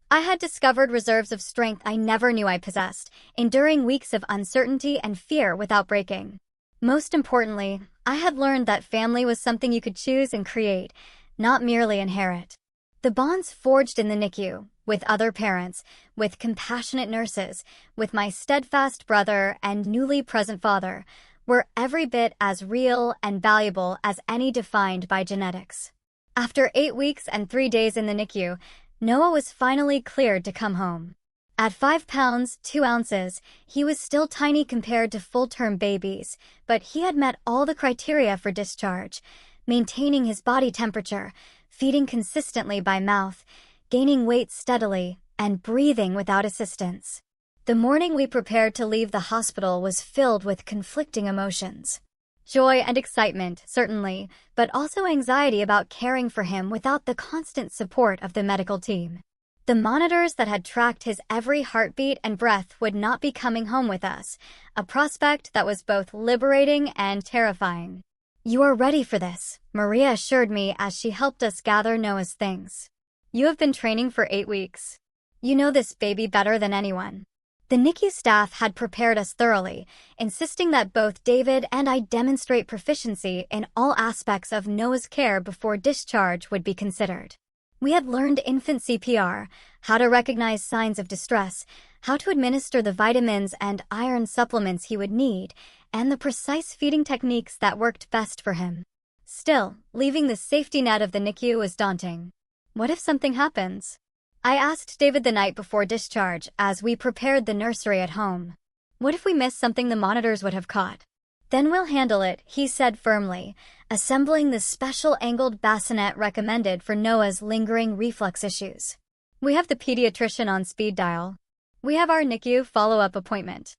I had discovered reserves of strength I never knew I possessed, enduring weeks of uncertainty and fear without breaking. Most importantly, I had learned that family was something you could choose and create, not merely inherit. The bonds forged in the NICU, with other parents, with compassionate nurses, with my steadfast brother and newly present father, were every bit as real and valuable as any defined by genetics. After 8 weeks and 3 days in the NICU, Noah was finally cleared to come home. At 5 pounds, 2 ounces, he was still tiny compared to full-term babies, but he had met all the criteria for discharge, maintaining his body temperature, feeding consistently by mouth, gaining weight steadily, and breathing without assistance. The morning we prepared to leave the hospital was filled with conflicting emotions. Joy and excitement, certainly, but also anxiety about caring for him without the constant support of the medical team. The monitors that had tracked his every heartbeat and breath would not be coming home with us, a prospect that was both liberating and terrifying. "You are ready for this," Maria assured me as she helped us gather Noah's things. "You have been training for 8 weeks. You know this baby better than anyone." The NICU staff had prepared us thoroughly, insisting that both David and I demonstrate proficiency in all aspects of Noah's care before discharge would be considered. We had learned infant CPR, how to recognize signs of distress, how to administer the vitamins and iron supplements he would need, and the precise feeding techniques that worked best for him. Still, leaving the safety net of the NICU was daunting. What if something happens? I asked David the night before discharge as we prepared the nursery at home. What if we missed something the monitors would have caught? "Then we'll handle it," he said firmly, assembling the special angled bassinet recommended for Noah's lingering reflux issues. "We have the pediatrician on speed dial. We have our NICU follow-up appointment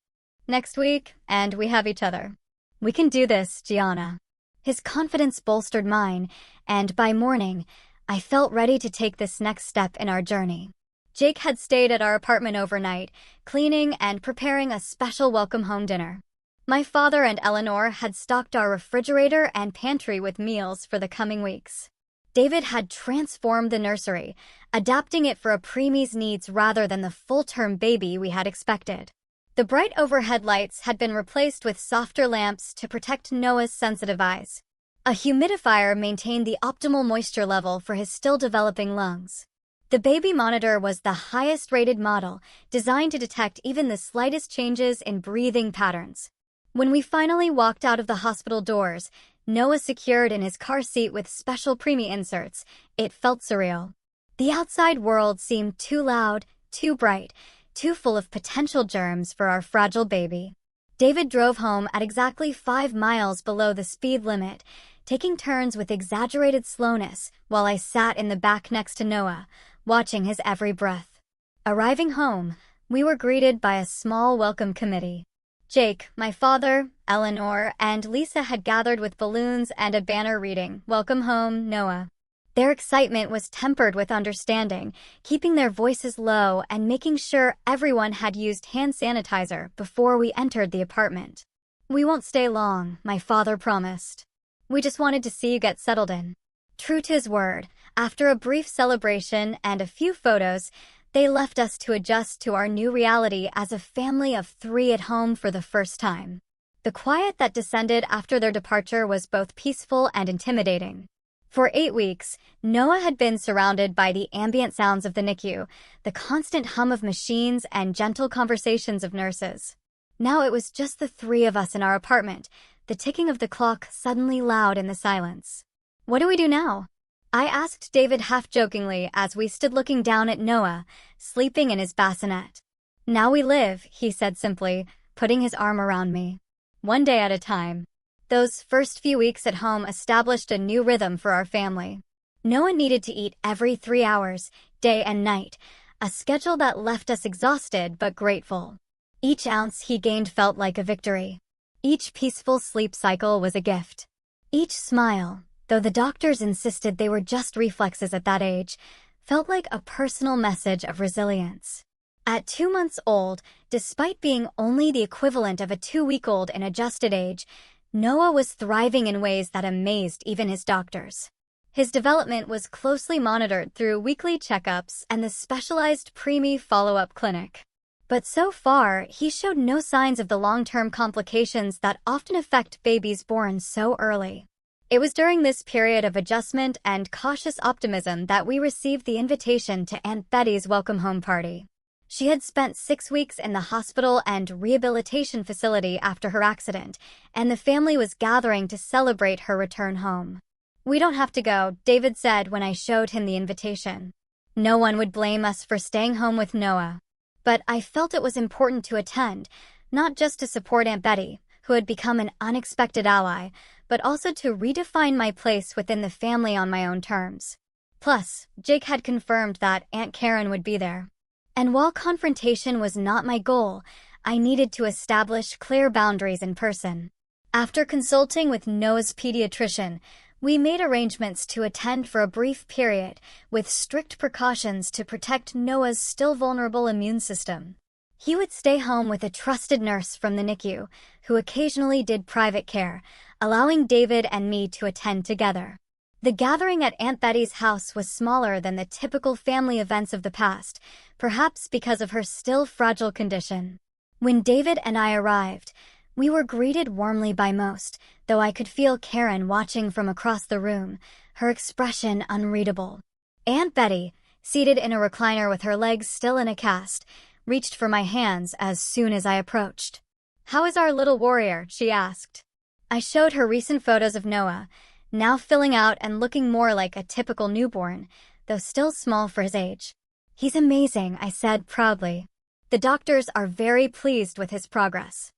next week, and we have each other. We can do this, Gianna." His confidence bolstered mine, and by morning, I felt ready to take this next step in our journey. Jake had stayed at our apartment overnight, cleaning and preparing a special welcome home dinner. My father and Eleanor had stocked our refrigerator and pantry with meals for the coming weeks. David had transformed the nursery, adapting it for a preemie's needs rather than the full-term baby we had expected. The bright overhead lights had been replaced with softer lamps to protect Noah's sensitive eyes. A humidifier maintained the optimal moisture level for his still-developing lungs. The baby monitor was the highest-rated model, designed to detect even the slightest changes in breathing patterns. When we finally walked out of the hospital doors, Noah secured in his car seat with special preemie inserts, it felt surreal. The outside world seemed too loud, too bright, too full of potential germs for our fragile baby. David drove home at exactly 5 miles below the speed limit, taking turns with exaggerated slowness while I sat in the back next to Noah, watching his every breath. Arriving home, we were greeted by a small welcome committee. Jake, my father, Eleanor, and Lisa had gathered with balloons and a banner reading, "Welcome home, Noah." Their excitement was tempered with understanding, keeping their voices low and making sure everyone had used hand sanitizer before we entered the apartment. "We won't stay long," my father promised. "We just wanted to see you get settled in." True to his word, after a brief celebration and a few photos, they left us to adjust to our new reality as a family of 3 at home for the first time. The quiet that descended after their departure was both peaceful and intimidating. For 8 weeks, Noah had been surrounded by the ambient sounds of the NICU, the constant hum of machines and gentle conversations of nurses. Now it was just the 3 of us in our apartment, the ticking of the clock suddenly loud in the silence. "What do we do now?" I asked David half-jokingly as we stood looking down at Noah, sleeping in his bassinet. "Now we live," he said simply, putting his arm around me. "One day at a time." Those first few weeks at home established a new rhythm for our family. Noah needed to eat every 3 hours, day and night, a schedule that left us exhausted but grateful. Each ounce he gained felt like a victory. Each peaceful sleep cycle was a gift. Each smile, though the doctors insisted they were just reflexes at that age, felt like a personal message of resilience. At 2 months old, despite being only the equivalent of a 2-week-old in adjusted age, Noah was thriving in ways that amazed even his doctors. His development was closely monitored through weekly checkups and the specialized preemie follow-up clinic. But so far, he showed no signs of the long-term complications that often affect babies born so early. It was during this period of adjustment and cautious optimism that we received the invitation to Aunt Betty's welcome home party. She had spent 6 weeks in the hospital and rehabilitation facility after her accident, and the family was gathering to celebrate her return home. "We don't have to go," David said when I showed him the invitation. No one would blame us for staying home with Noah. But I felt it was important to attend, not just to support Aunt Betty, who had become an unexpected ally, but also to redefine my place within the family on my own terms. Plus, Jake had confirmed that Aunt Karen would be there. And while confrontation was not my goal, I needed to establish clear boundaries in person. After consulting with Noah's pediatrician, we made arrangements to attend for a brief period, with strict precautions to protect Noah's still vulnerable immune system. He would stay home with a trusted nurse from the NICU, who occasionally did private care, allowing David and me to attend together. The gathering at Aunt Betty's house was smaller than the typical family events of the past, perhaps because of her still fragile condition. When David and I arrived, we were greeted warmly by most, though I could feel Karen watching from across the room, her expression unreadable. Aunt Betty, seated in a recliner with her legs still in a cast, reached for my hands as soon as I approached. "How is our little warrior?" she asked. I showed her recent photos of Noah, now filling out and looking more like a typical newborn, though still small for his age. "He's amazing," I said proudly. "The doctors are very pleased with his progress."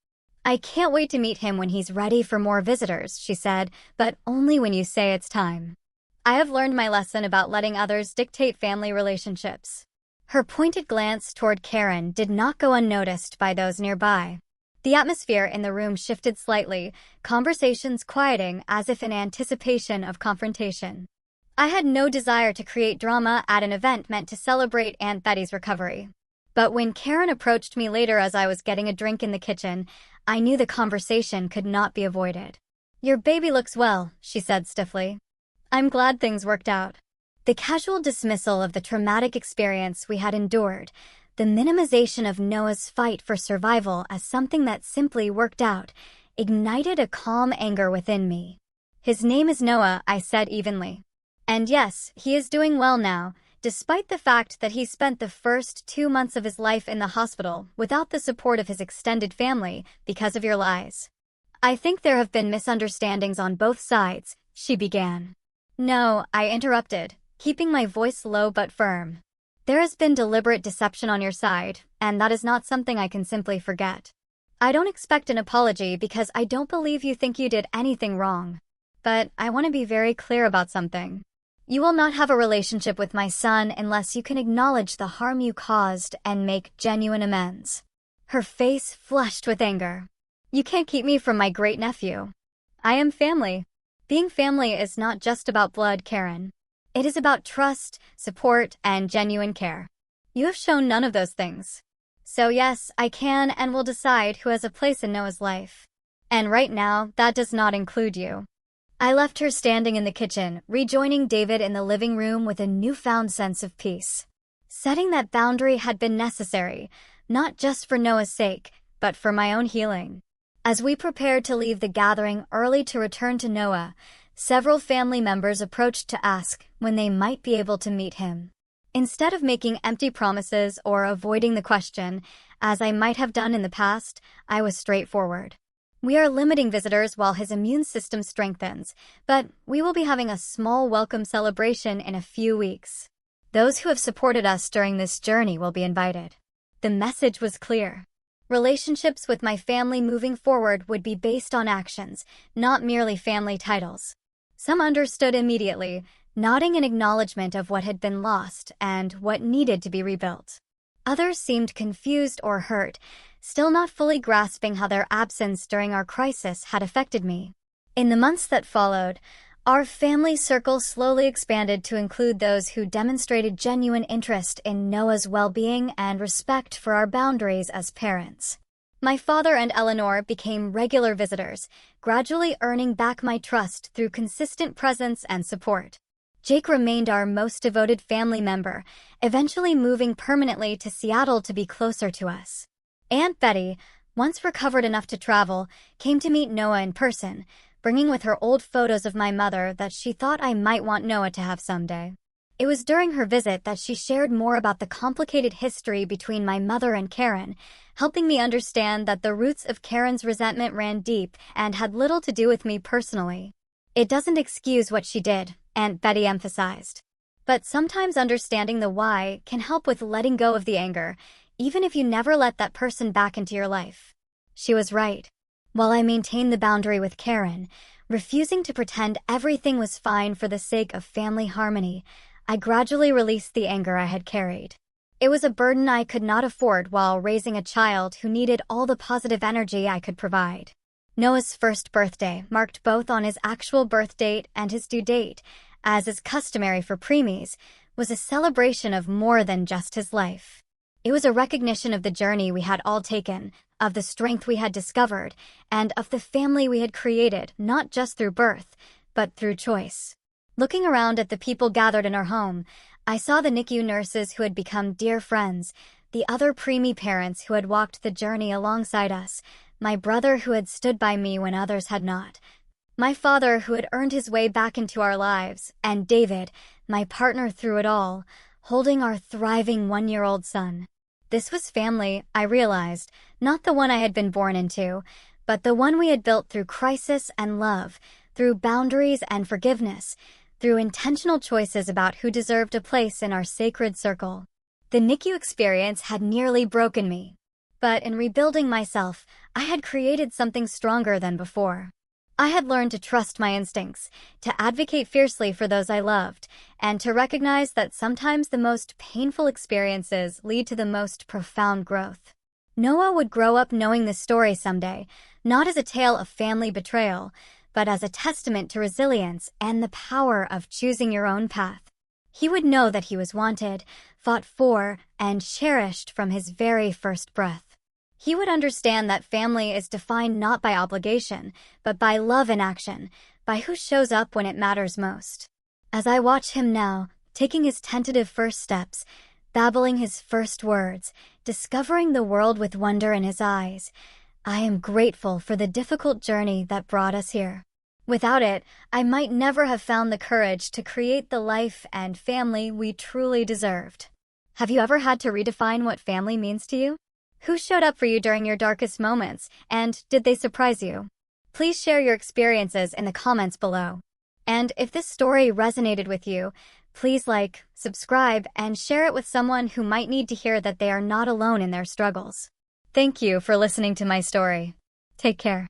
"I can't wait to meet him when he's ready for more visitors," she said, "but only when you say it's time." I have learned my lesson about letting others dictate family relationships. Her pointed glance toward Karen did not go unnoticed by those nearby. The atmosphere in the room shifted slightly, conversations quieting as if in anticipation of confrontation. I had no desire to create drama at an event meant to celebrate Aunt Betty's recovery. But when Karen approached me later as I was getting a drink in the kitchen, I knew the conversation could not be avoided. "Your baby looks well," she said stiffly. "I'm glad things worked out." The casual dismissal of the traumatic experience we had endured, the minimization of Noah's fight for survival as something that simply worked out, ignited a calm anger within me. "His name is Noah," I said evenly. "And yes, he is doing well now, despite the fact that he spent the first 2 months of his life in the hospital without the support of his extended family because of your lies." "I think there have been misunderstandings on both sides," she began. "No," I interrupted, keeping my voice low but firm. "There has been deliberate deception on your side, and that is not something I can simply forget. I don't expect an apology because I don't believe you think you did anything wrong. But I want to be very clear about something. You will not have a relationship with my son unless you can acknowledge the harm you caused and make genuine amends." Her face flushed with anger. "You can't keep me from my great nephew. I am family. Being family is not just about blood, Karen. It is about trust, support, and genuine care. You have shown none of those things. So yes, I can and will decide who has a place in Noah's life. And right now, that does not include you." I left her standing in the kitchen, rejoining David in the living room with a newfound sense of peace. Setting that boundary had been necessary, not just for Noah's sake, but for my own healing. As we prepared to leave the gathering early to return to Noah, several family members approached to ask when they might be able to meet him. Instead of making empty promises or avoiding the question, as I might have done in the past, I was straightforward. "We are limiting visitors while his immune system strengthens, but we will be having a small welcome celebration in a few weeks. Those who have supported us during this journey will be invited." The message was clear. Relationships with my family moving forward would be based on actions, not merely family titles. Some understood immediately, nodding in acknowledgement of what had been lost and what needed to be rebuilt. Others seemed confused or hurt, still not fully grasping how their absence during our crisis had affected me. In the months that followed, our family circle slowly expanded to include those who demonstrated genuine interest in Noah's well-being and respect for our boundaries as parents. My father and Eleanor became regular visitors, gradually earning back my trust through consistent presence and support. Jake remained our most devoted family member, eventually moving permanently to Seattle to be closer to us. Aunt Betty, once recovered enough to travel, came to meet Noah in person, bringing with her old photos of my mother that she thought I might want Noah to have someday. It was during her visit that she shared more about the complicated history between my mother and Karen, helping me understand that the roots of Karen's resentment ran deep and had little to do with me personally. It doesn't excuse what she did, Aunt Betty emphasized. But sometimes understanding the why can help with letting go of the anger, even if you never let that person back into your life. She was right. While I maintained the boundary with Karen, refusing to pretend everything was fine for the sake of family harmony, I gradually released the anger I had carried. It was a burden I could not afford while raising a child who needed all the positive energy I could provide. Noah's first birthday marked both on his actual birth date and his due date, as is customary for preemies, was a celebration of more than just his life. It was a recognition of the journey we had all taken, of the strength we had discovered, and of the family we had created, not just through birth, but through choice. Looking around at the people gathered in our home, I saw the NICU nurses who had become dear friends, the other preemie parents who had walked the journey alongside us, my brother who had stood by me when others had not, my father who had earned his way back into our lives, and David, my partner through it all, holding our thriving 1-year-old son. This was family, I realized, not the one I had been born into, but the one we had built through crisis and love, through boundaries and forgiveness, through intentional choices about who deserved a place in our sacred circle. The NICU experience had nearly broken me. But in rebuilding myself, I had created something stronger than before. I had learned to trust my instincts, to advocate fiercely for those I loved, and to recognize that sometimes the most painful experiences lead to the most profound growth. Noah would grow up knowing this story someday, not as a tale of family betrayal, but as a testament to resilience and the power of choosing your own path. He would know that he was wanted, fought for, and cherished from his very first breath. He would understand that family is defined not by obligation, but by love in action, by who shows up when it matters most. As I watch him now, taking his tentative first steps, babbling his first words, discovering the world with wonder in his eyes, I am grateful for the difficult journey that brought us here. Without it, I might never have found the courage to create the life and family we truly deserved. Have you ever had to redefine what family means to you? Who showed up for you during your darkest moments, and did they surprise you? Please share your experiences in the comments below. And if this story resonated with you, please like, subscribe, and share it with someone who might need to hear that they are not alone in their struggles. Thank you for listening to my story. Take care.